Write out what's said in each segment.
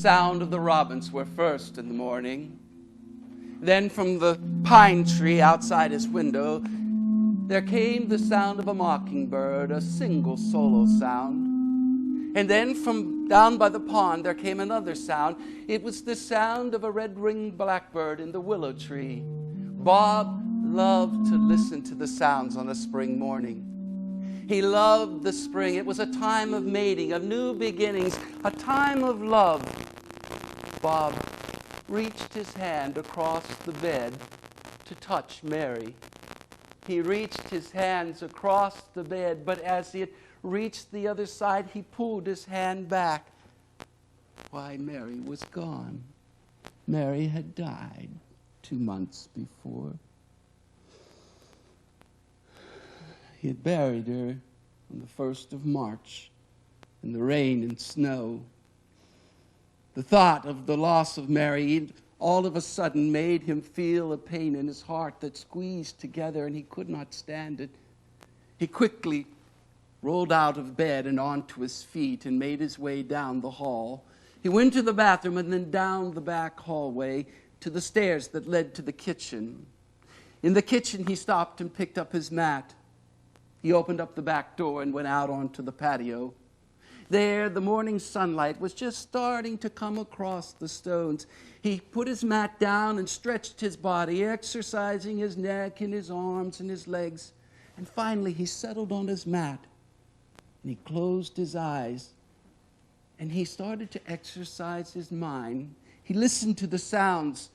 sound of the robins were first in the morning. Then from the pine tree outside his window, there came the sound of a mockingbird, a single solo sound. And then from down by the pond there came another sound. It was the sound of a red-winged blackbird in the willow tree. Bob loved to listen to the sounds on a spring morning. He loved the spring. It was a time of mating, of new beginnings, a time of love. Bob reached his hand across the bed to touch Mary. He reached his hands across the bed, but as he reached the other side, he pulled his hand back. Why, Mary was gone. Mary had died 2 months before. He had buried her on the 1st of March in the rain and snow. The thought of the loss of Mary all of a sudden made him feel a pain in his heart that squeezed together, and he could not stand it. He quickly rolled out of bed and onto his feet and made his way down the hall. He went to the bathroom and then down the back hallway to the stairs that led to the kitchen. In the kitchen, he stopped and picked up his mat. He opened up the back door and went out onto the patio. There, the morning sunlight was just starting to come across the stones. He put his mat down and stretched his body, exercising his neck and his arms and his legs. And finally, he settled on his mat, and he closed his eyes, and he started to exercise his mind. He listened to the sounds.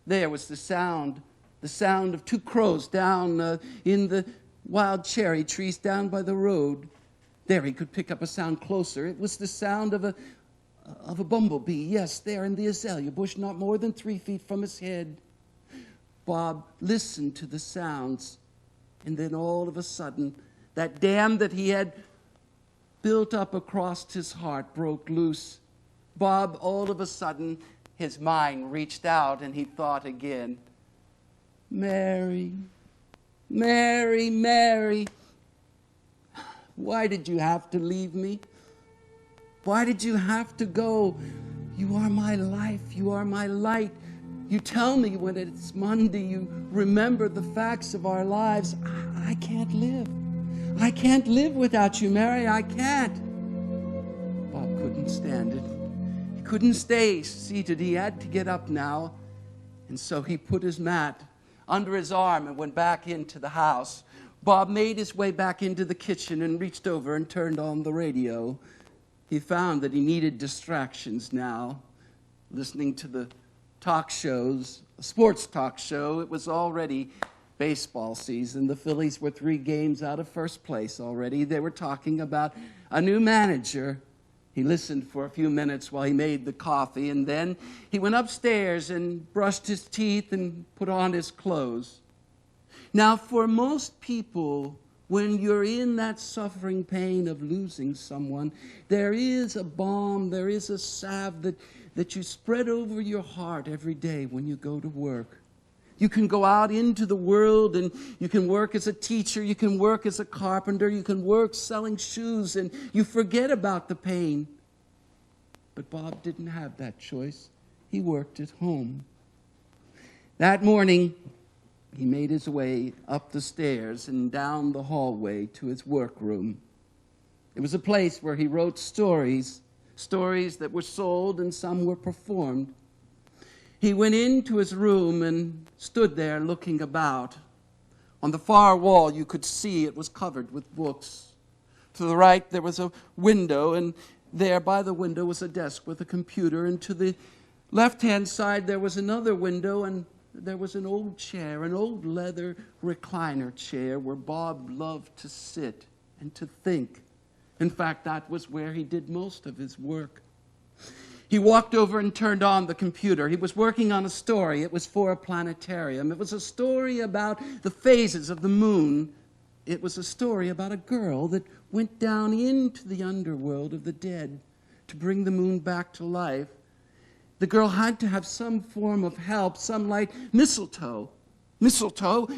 There was the sound of 2 crows down in the wild cherry trees down by the road. There he could pick up a sound closer. It was the sound of a bumblebee, yes, there in the azalea bush, not more than 3 feet from his head. Bob listened to the sounds, and then all of a sudden, that dam that he had built up across his heart broke loose. Bob, all of a sudden, his mind reached out and he thought again, Mary, Mary, Mary, why did you have to leave me? Why did you have to go? You are my life. You are my light. You tell me when it's Monday. You remember the facts of our lives. I can't live. I can't live without you, Mary. I can't. Bob couldn't stand it. He couldn't stay seated. He had to get up now. And so he put his mat under his arm and went back into the house. Bob made his way back into the kitchen and reached over and turned on the radio. He found that he needed distractions now. Listening to the talk shows, a sports talk show, it was already baseball season. The Phillies were 3 games out of first place already. They were talking about a new manager. He listened for a few minutes while he made the coffee, and then he went upstairs and brushed his teeth and put on his clothes. Now, for most people, when you're in that suffering pain of losing someone, there is a balm, there is a salve that you spread over your heart every day when you go to work. You can go out into the world and you can work as a teacher, you can work as a carpenter, you can work selling shoes, and you forget about the pain. But Bob didn't have that choice. He worked at home. That morning, he made his way up the stairs and down the hallway to his workroom. It was a place where he wrote stories that were sold and some were performed. He went into his room and stood there looking about. On the far wall, you could see it was covered with books. To the right, there was a window, and there by the window was a desk with a computer, and to the left-hand side, there was another window, and there was an old chair, an old leather recliner chair where Bob loved to sit and to think. In fact, that was where he did most of his work. He walked over and turned on the computer. He was working on a story. It was for a planetarium. It was a story about the phases of the moon. It was a story about a girl that went down into the underworld of the dead to bring the moon back to life. The girl had to have some form of help, some like mistletoe. Mistletoe,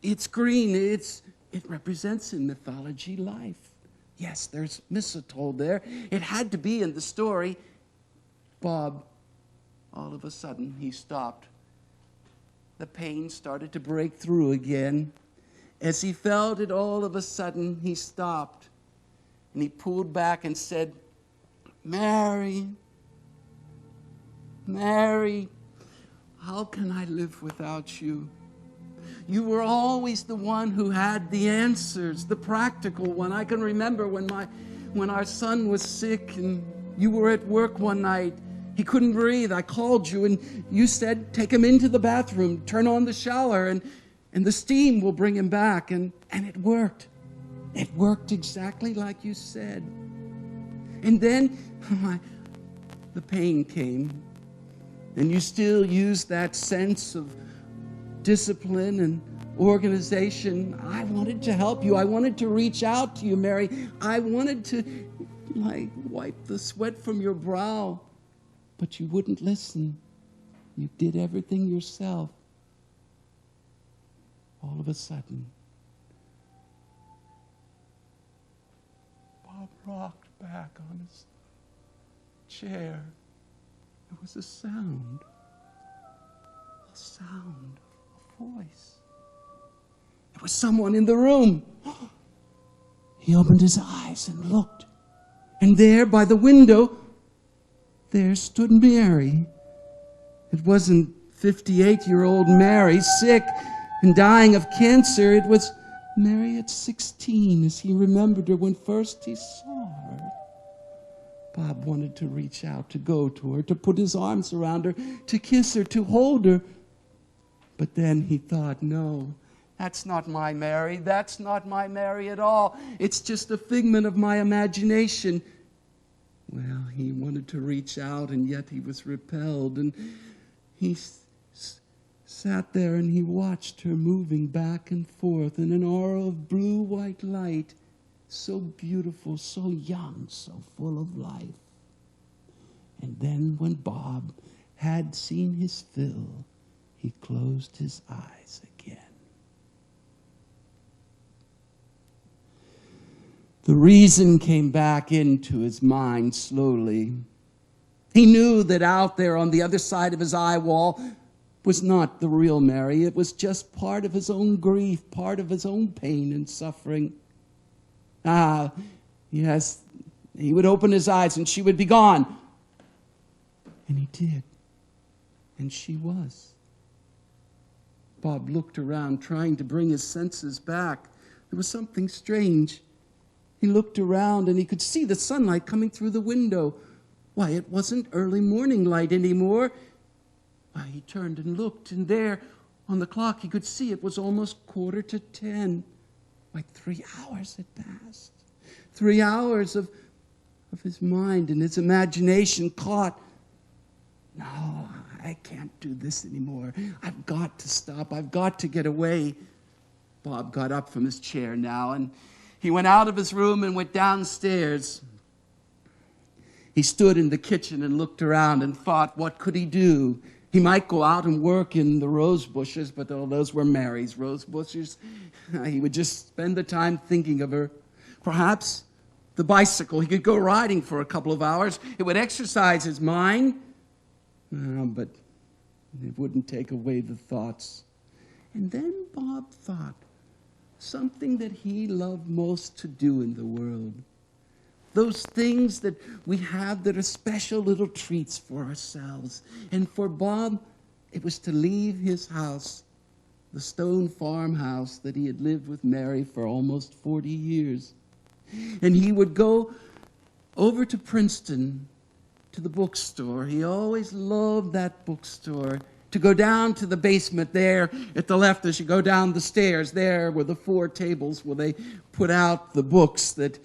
it's green. It represents in mythology life. Yes, there's mistletoe there. It had to be in the story. Bob All of a sudden, he stopped. The pain started to break through again. As he felt it, all of a sudden, he stopped. And he pulled back and said, "Mary, Mary, how can I live without you? You were always the one who had the answers, the practical one. I can remember when our son was sick and you were at work one night. He couldn't breathe. I called you and you said, take him into the bathroom, turn on the shower, and the steam will bring him back." And it worked. It worked exactly like you said. And then the pain came. And you still use that sense of discipline and organization. I wanted to help you. I wanted to reach out to you, Mary. I wanted to wipe the sweat from your brow. But you wouldn't listen. You did everything yourself. All of a sudden, Bob rocked back on his chair. There was a sound, a voice. There was someone in the room. He opened his eyes and looked. And there by the window, there stood Mary. It wasn't 58-year-old Mary, sick and dying of cancer. It was Mary at 16, as he remembered her when first he saw her. Bob wanted to reach out, to go to her, to put his arms around her, to kiss her, to hold her. But then he thought, no, that's not my Mary. That's not my Mary at all. It's just a figment of my imagination. Well, he wanted to reach out, and yet he was repelled. And he sat there and he watched her moving back and forth in an aura of blue-white light. So beautiful, so young, so full of life. And then when Bob had seen his fill, he closed his eyes again. The reason came back into his mind slowly. He knew that out there on the other side of his eye wall was not the real Mary. It was just part of his own grief, part of his own pain and suffering. Yes, he would open his eyes and she would be gone. And he did. And she was. Bob looked around, trying to bring his senses back. There was something strange. He looked around and he could see the sunlight coming through the window. Why, it wasn't early morning light anymore. Why, he turned and looked, and there on the clock he could see it was almost 9:45. Like 3 hours had passed. 3 hours of his mind and his imagination caught. No, I can't do this anymore. I've got to stop. I've got to get away. Bob got up from his chair now, and he went out of his room and went downstairs. He stood in the kitchen and looked around and thought, what could he do? He might go out and work in the rose bushes, but those were Mary's rose bushes. He would just spend the time thinking of her. Perhaps the bicycle. He could go riding for a couple of hours. It would exercise his mind, but it wouldn't take away the thoughts. And then Bob thought something that he loved most to do in the world. Those things that we have that are special little treats for ourselves. And for Bob, it was to leave his house, the stone farmhouse that he had lived with Mary for almost 40 years. And he would go over to Princeton, to the bookstore. He always loved that bookstore. To go down to the basement there at the left as you go down the stairs. There were the 4 tables where they put out the books that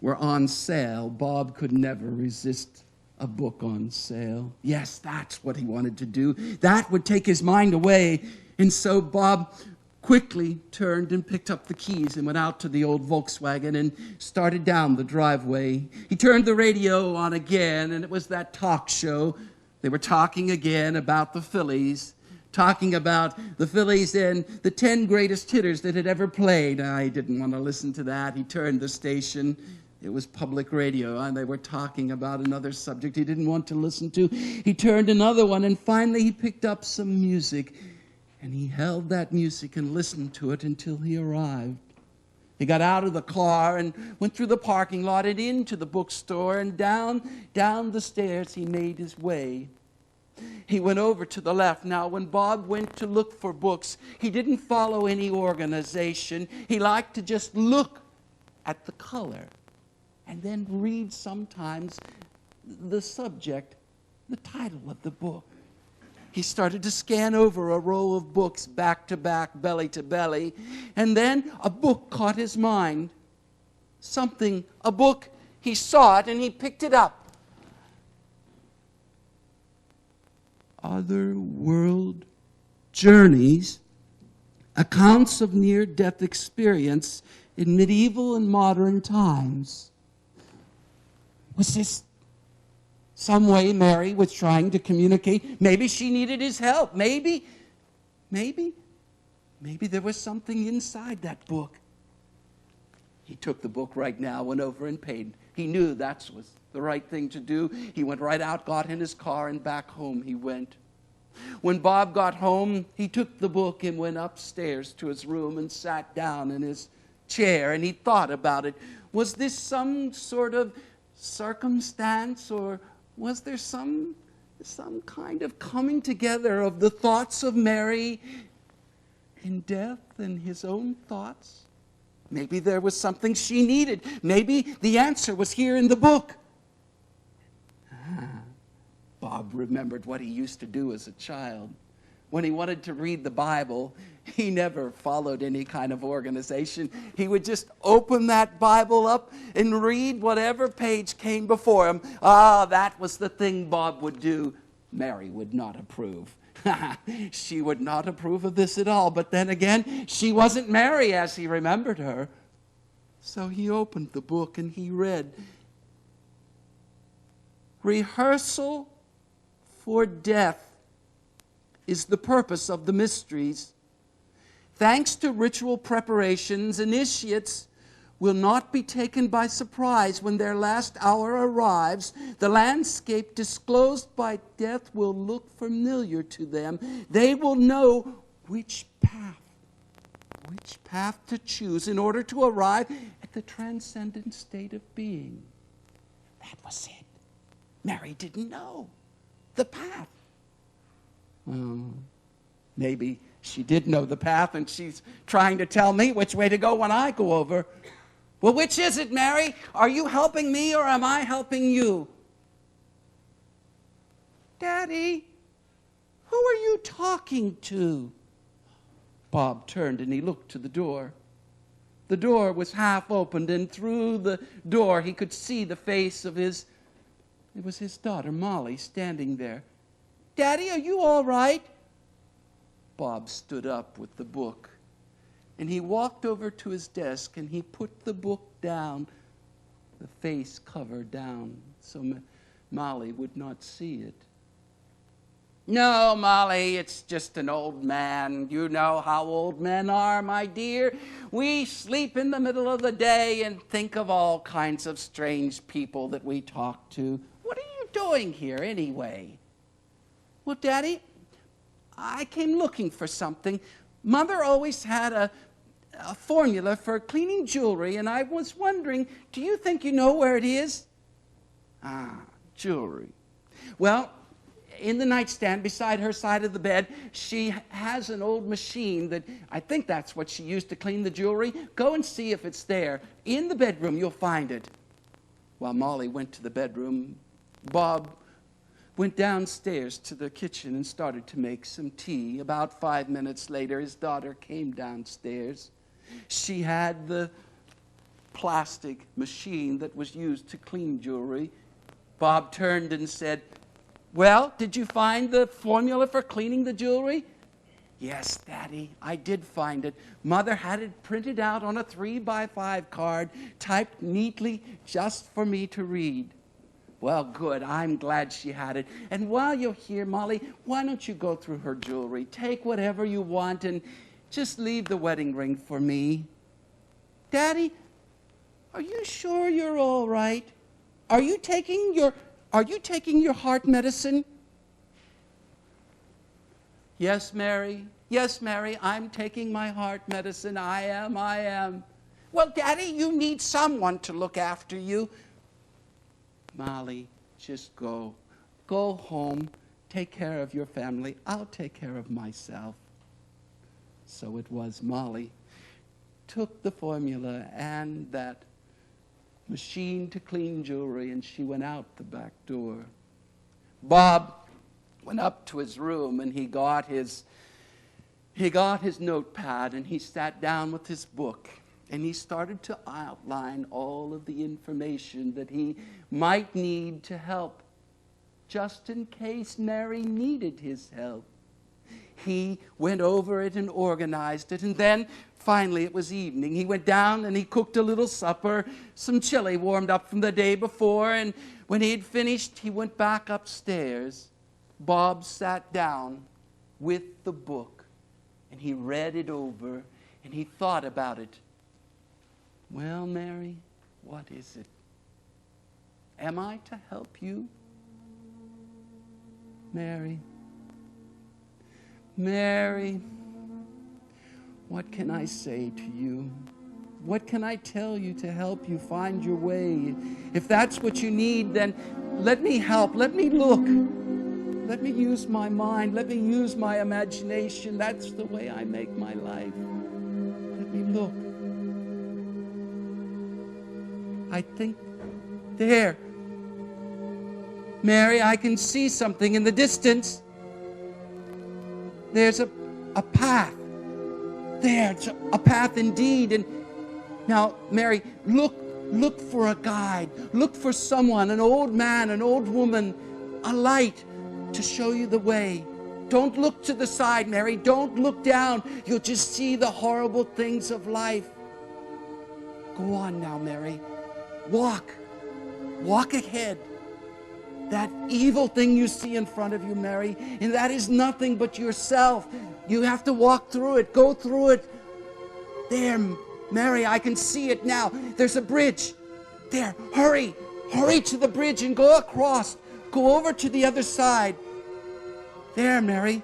were on sale. Bob could never resist a book on sale. Yes, that's what he wanted to do. That would take his mind away. And so Bob quickly turned and picked up the keys and went out to the old Volkswagen and started down the driveway. He turned the radio on again, and it was that talk show. They were talking again about the Phillies, talking about the Phillies and the 10 greatest hitters that had ever played. I didn't want to listen to that. He turned the station. It was public radio, and they were talking about another subject he didn't want to listen to. He turned another one, and finally he picked up some music, and he held that music and listened to it until he arrived. He got out of the car and went through the parking lot and into the bookstore, and down the stairs he made his way. He went over to the left. Now, when Bob went to look for books, he didn't follow any organization. He liked to just look at the color and then read sometimes the subject, the title of the book. He started to scan over a row of books, back to back, belly to belly, and then a book caught his mind. A book, he saw it and he picked it up. Other World Journeys, Accounts of Near-Death Experience in Medieval and Modern Times. Was this some way Mary was trying to communicate? Maybe she needed his help. Maybe there was something inside that book. He took the book right now, went over and paid. He knew that was the right thing to do. He went right out, got in his car, and back home he went. When Bob got home, he took the book and went upstairs to his room and sat down in his chair, and he thought about it. Was this some sort of circumstance, or was there some kind of coming together of the thoughts of Mary in death and his own thoughts? Maybe there was something she needed. Maybe the answer was here in the book. Bob remembered what he used to do as a child. When he wanted to read the Bible, he never followed any kind of organization. He would just open that Bible up and read whatever page came before him. That was the thing Bob would do. Mary would not approve. She would not approve of this at all. But then again, she wasn't Mary as he remembered her. So he opened the book and he read, "Rehearsal for death is the purpose of the mysteries. Thanks to ritual preparations, initiates will not be taken by surprise when their last hour arrives. The landscape disclosed by death will look familiar to them. They will know which path to choose in order to arrive at the transcendent state of being." That was it. Mary didn't know the path. Maybe she did know the path, and she's trying to tell me which way to go when I go over. Well, which is it, Mary? Are you helping me or am I helping you? Daddy, who are you talking to? Bob turned and he looked to the door. The door was half opened, and through the door he could see the face of it was his daughter, Molly, standing there. Daddy, are you all right? Bob stood up with the book, and he walked over to his desk, and he put the book down, the face cover down, so Molly would not see it. No, Molly, it's just an old man. You know how old men are, my dear. We sleep in the middle of the day and think of all kinds of strange people that we talk to. What are you doing here, anyway? Well, Daddy, I came looking for something. Mother always had a formula for cleaning jewelry, and I was wondering, do you think you know where it is? Jewelry. Well, in the nightstand beside her side of the bed, she has an old machine that I think that's what she used to clean the jewelry. Go and see if it's there. In the bedroom, you'll find it. While Molly went to the bedroom, Bob went downstairs to the kitchen and started to make some tea. About 5 minutes later, his daughter came downstairs. She had the plastic machine that was used to clean jewelry. Bob turned and said, "Well, did you find the formula for cleaning the jewelry?" "Yes, Daddy, I did find it. Mother had it printed out on a 3x5 card, typed neatly just for me to read." "Well, good. I'm glad she had it. And while you're here, Molly, why don't you go through her jewelry? Take whatever you want and just leave the wedding ring for me." "Daddy, Are you sure you're all right? Are you taking your heart medicine? Yes, Mary. Yes, Mary, I'm taking my heart medicine. I am. Well, Daddy, you need someone to look after you. Molly, just go. Go home. Take care of your family. I'll take care of myself. So it was Molly took the formula and that machine to clean jewelry, and she went out the back door. Bob went up to his room, and he got his notepad, and he sat down with his book, and he started to outline all of the information that he might need to help, just in case Mary needed his help. He went over it and organized it, and then finally it was evening. He went down and he cooked a little supper, some chili warmed up from the day before, and when he had finished, he went back upstairs. Bob sat down with the book, and he read it over, and he thought about it. Well, Mary, what is it? Am I to help you? Mary, what can I say to you? What can I tell you to help you find your way? If that's what you need, then let me help. Let me look. Let me use my mind. Let me use my imagination. That's the way I make my life. Let me look. I think there. Mary, I can see something in the distance. There's a path. There, it's a path indeed. And now, Mary, look for a guide. Look for someone, an old man, an old woman, a light to show you the way. Don't look to the side, Mary. Don't look down. You'll just see the horrible things of life. Go on now, Mary. Walk. Walk ahead. That evil thing you see in front of you, Mary, and that is nothing but yourself. You have to walk through it. Go through it. There, Mary, I can see it now. There's a bridge. There, hurry. Hurry to the bridge and go across. Go over to the other side. There, Mary.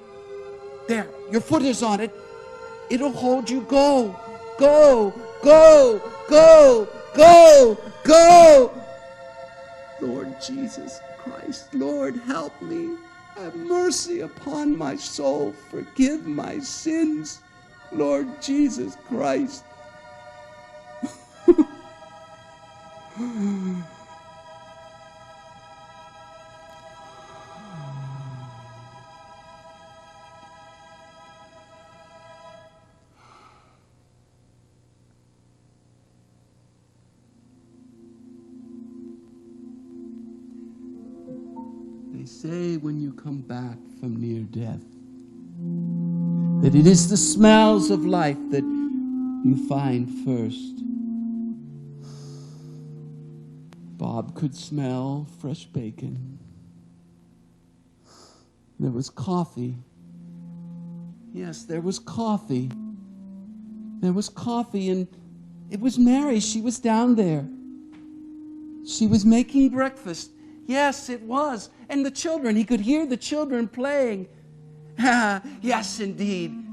There, your foot is on it. It'll hold you. Go. Go. Go. Go. Go. Go. Lord Jesus Christ, Lord, help me. Have mercy upon my soul. Forgive my sins. Lord Jesus Christ. They say when you come back from near death that it is the smells of life that you find first. Bob could smell fresh bacon. There was coffee. Yes, there was coffee. There was coffee, and it was Mary. She was down there. She was making breakfast. Yes, it was. And the children, he could hear the children playing. Yes, indeed.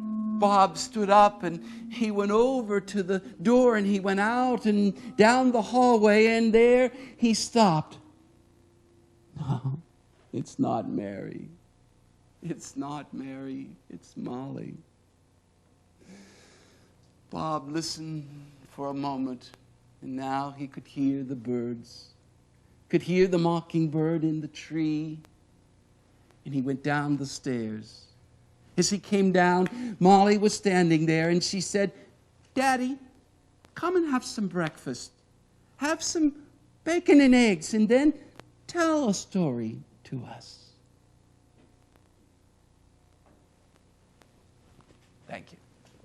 Bob stood up and he went over to the door and he went out and down the hallway, and there he stopped. No, it's not Mary. It's not Mary. It's Molly. Bob listened for a moment, and now he could hear the birds. Could hear the mockingbird in the tree, and he went down the stairs. As he came down, Molly was standing there, and she said, "Daddy, come and have some breakfast. Have some bacon and eggs, and then tell a story to us." Thank you.